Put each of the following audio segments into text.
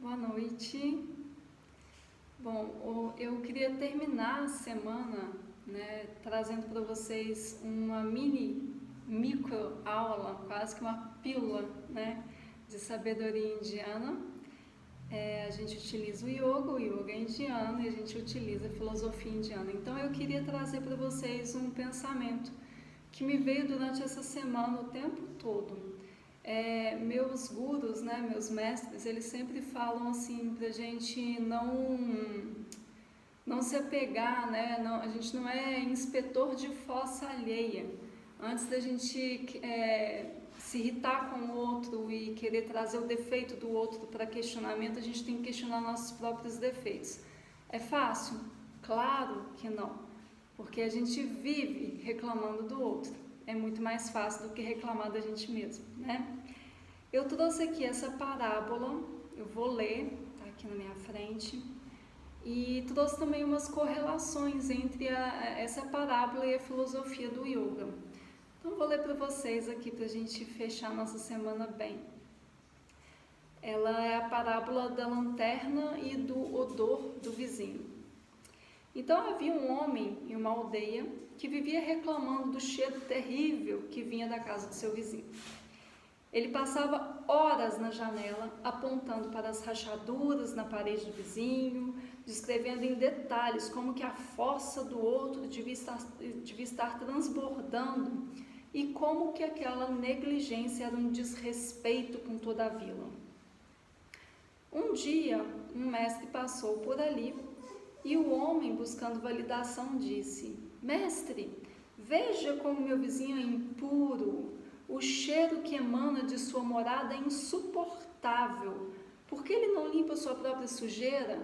Boa noite. Bom, eu queria terminar a semana, trazendo para vocês uma micro aula, quase que uma pílula, de sabedoria indiana. A gente utiliza o yoga é indiano e a gente utiliza a filosofia indiana. Então eu queria trazer para vocês um pensamento que me veio durante essa semana o tempo todo. Meus gurus, meus mestres, eles sempre falam assim pra gente não se apegar, a gente não é inspetor de fossa alheia. Antes da gente se irritar com o outro e querer trazer o defeito do outro para questionamento, a gente tem que questionar nossos próprios defeitos. É fácil? Claro que não, porque a gente vive reclamando do outro. É muito mais fácil do que reclamar da gente mesmo, Eu trouxe aqui essa parábola, eu vou ler, tá aqui na minha frente, e trouxe também umas correlações entre essa parábola e a filosofia do yoga. Então vou ler para vocês aqui para a gente fechar nossa semana bem. Ela é a parábola da lanterna e do odor do vizinho. Então havia um homem em uma aldeia que vivia reclamando do cheiro terrível que vinha da casa do seu vizinho. Ele passava horas na janela, apontando para as rachaduras na parede do vizinho, descrevendo em detalhes como que a fossa do outro devia estar transbordando e como que aquela negligência era um desrespeito com toda a vila. Um dia, um mestre passou por ali e o homem, buscando validação, disse: "Mestre, veja como meu vizinho é impuro. O cheiro que emana de sua morada é insuportável. Por que ele não limpa sua própria sujeira?"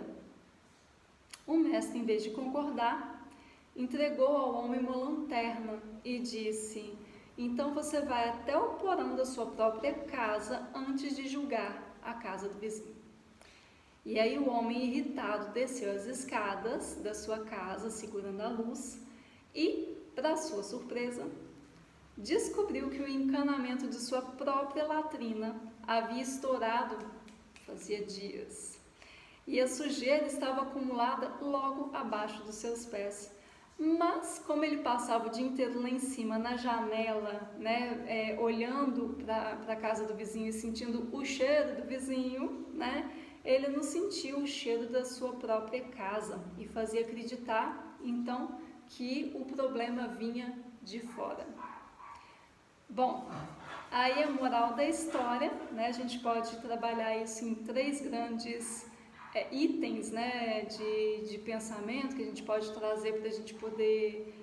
O mestre, em vez de concordar, entregou ao homem uma lanterna e disse: "Então você vai até o porão da sua própria casa antes de julgar a casa do vizinho." E aí o homem, irritado, desceu as escadas da sua casa, segurando a luz, e, para sua surpresa, descobriu que o encanamento de sua própria latrina havia estourado fazia dias. E a sujeira estava acumulada logo abaixo dos seus pés. Mas, como ele passava o dia inteiro lá em cima, na janela, olhando para a casa do vizinho e sentindo o cheiro do vizinho, ele não sentiu o cheiro da sua própria casa e fazia acreditar, então, que o problema vinha de fora. Bom, aí a moral da história, a gente pode trabalhar isso em 3 grandes itens, de pensamento que a gente pode trazer para a gente poder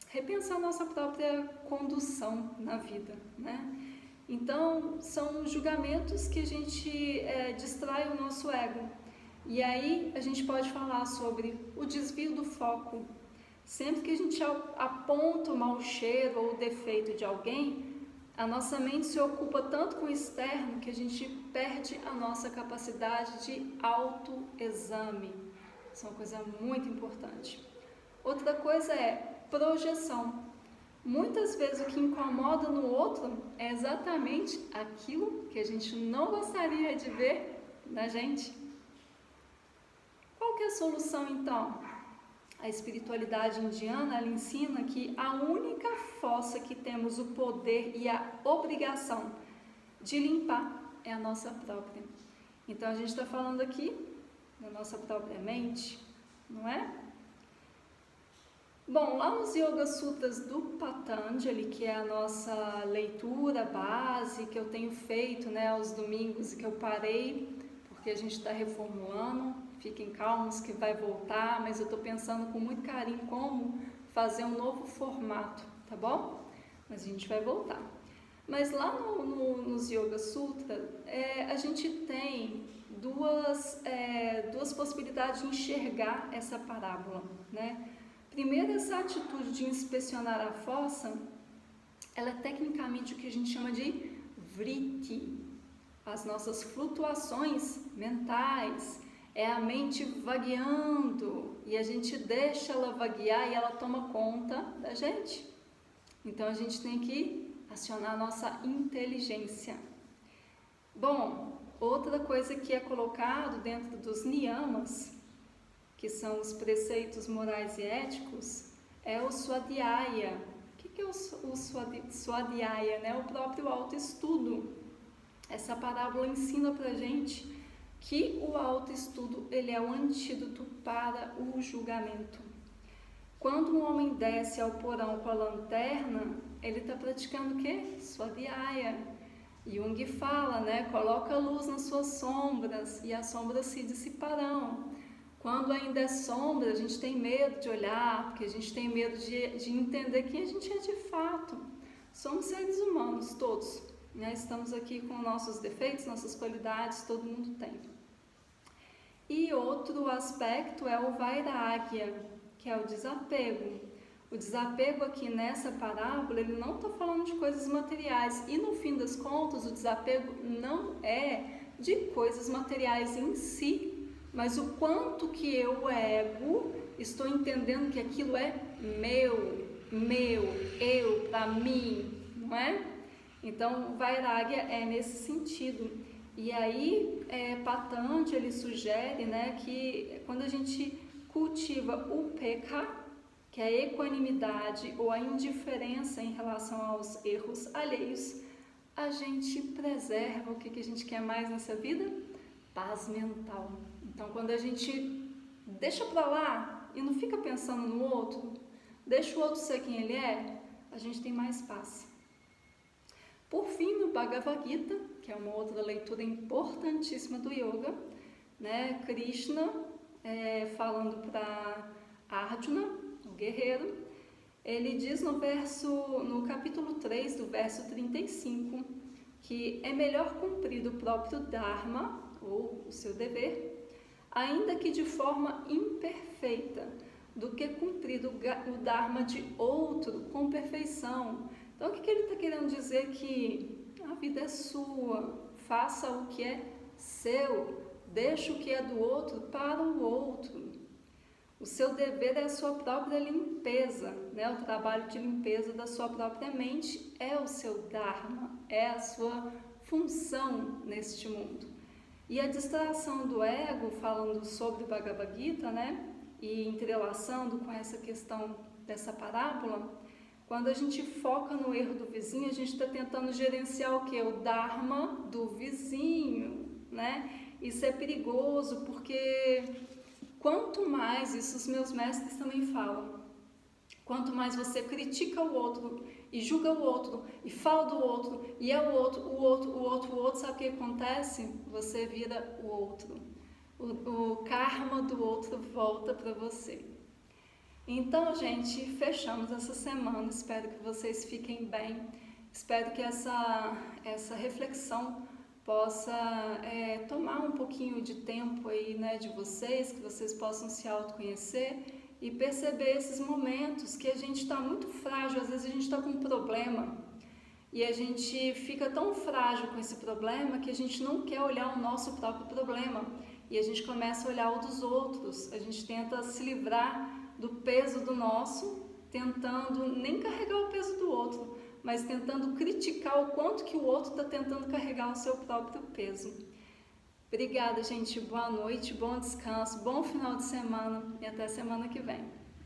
repensar nossa própria condução na vida, Então, são julgamentos que a gente distrai o nosso ego. E aí a gente pode falar sobre o desvio do foco. Sempre que a gente aponta o mau cheiro ou o defeito de alguém, a nossa mente se ocupa tanto com o externo que a gente perde a nossa capacidade de autoexame. Isso é uma coisa muito importante. Outra coisa é projeção. Muitas vezes o que incomoda no outro é exatamente aquilo que a gente não gostaria de ver na gente. Qual que é a solução então? A espiritualidade indiana, ela ensina que a única fossa que temos o poder e a obrigação de limpar é a nossa própria. Então a gente está falando aqui da nossa própria mente, não é? Bom, lá nos Yoga Sutras do Patanjali, que é a nossa leitura base que eu tenho feito aos domingos e que eu parei porque a gente está reformulando, fiquem calmos que vai voltar, mas eu estou pensando com muito carinho como fazer um novo formato, tá bom? Mas a gente vai voltar. Mas lá nos Yoga Sutras, a gente tem duas possibilidades de enxergar essa parábola, Primeiro, essa atitude de inspecionar a fossa, ela é tecnicamente o que a gente chama de vritti, as nossas flutuações mentais, é a mente vagueando e a gente deixa ela vaguear e ela toma conta da gente. Então a gente tem que acionar a nossa inteligência. Bom, Outra coisa que é colocado dentro dos niyamas, que são os preceitos morais e éticos, é o swadhyaya. O que é o swadhyaya? Né? O próprio autoestudo. Essa parábola ensina pra gente que o autoestudo ele é o antídoto para o julgamento. Quando um homem desce ao porão com a lanterna, ele está praticando o quê? Swadhyaya. Jung fala, né? Coloca luz nas suas sombras e as sombras se dissiparão. Quando ainda é sombra, a gente tem medo de olhar, porque a gente tem medo de entender quem a gente é de fato. Somos seres humanos, todos. Né? Estamos aqui com nossos defeitos, nossas qualidades, todo mundo tem. E outro aspecto é o vairagya, que é o desapego. O desapego aqui nessa parábola, ele não está falando de coisas materiais. E no fim das contas, o desapego não é de coisas materiais em si, mas o quanto que eu, ego, estou entendendo que aquilo é meu, eu, para mim, não é? Então, Vairagya é nesse sentido. E aí, Patanjali, ele sugere, né, que quando a gente cultiva o Upekha, que é a equanimidade ou a indiferença em relação aos erros alheios, a gente preserva o que a gente quer mais nessa vida? Paz mental. Então, quando a gente deixa pra lá e não fica pensando no outro, deixa o outro ser quem ele é, a gente tem mais paz. Por fim, no Bhagavad Gita, que é uma outra leitura importantíssima do yoga, né, Krishna falando para Arjuna, o guerreiro, ele diz no capítulo 3, do verso 35, que é melhor cumprir o próprio Dharma, ou o seu dever, ainda que de forma imperfeita, do que cumprir o Dharma de outro com perfeição. Então, o que ele está querendo dizer? Que a vida é sua, faça o que é seu, deixe o que é do outro para o outro. O seu dever é a sua própria limpeza, né? O trabalho de limpeza da sua própria mente é o seu Dharma, é a sua função neste mundo. E a distração do ego, falando sobre o Bhagavad Gita, né? E entrelaçando com essa questão dessa parábola, quando a gente foca no erro do vizinho, a gente está tentando gerenciar o quê? O Dharma do vizinho, né? Isso é perigoso, porque quanto mais, isso os meus mestres também falam, quanto mais você critica o outro e julga o outro e fala do outro e é o outro, sabe o que acontece? Você vira o outro. O karma do outro volta para você. Então, gente, fechamos essa semana. Espero que vocês fiquem bem. Espero que essa reflexão possa tomar um pouquinho de tempo aí, né, de vocês, que vocês possam se autoconhecer e perceber esses momentos que a gente está muito frágil. Às vezes a gente está com um problema e a gente fica tão frágil com esse problema que a gente não quer olhar o nosso próprio problema e a gente começa a olhar o dos outros. A gente tenta se livrar do peso do nosso, tentando nem carregar o peso do outro, mas tentando criticar o quanto que o outro está tentando carregar o seu próprio peso. Obrigada, gente. Boa noite, bom descanso, bom final de semana e até semana que vem.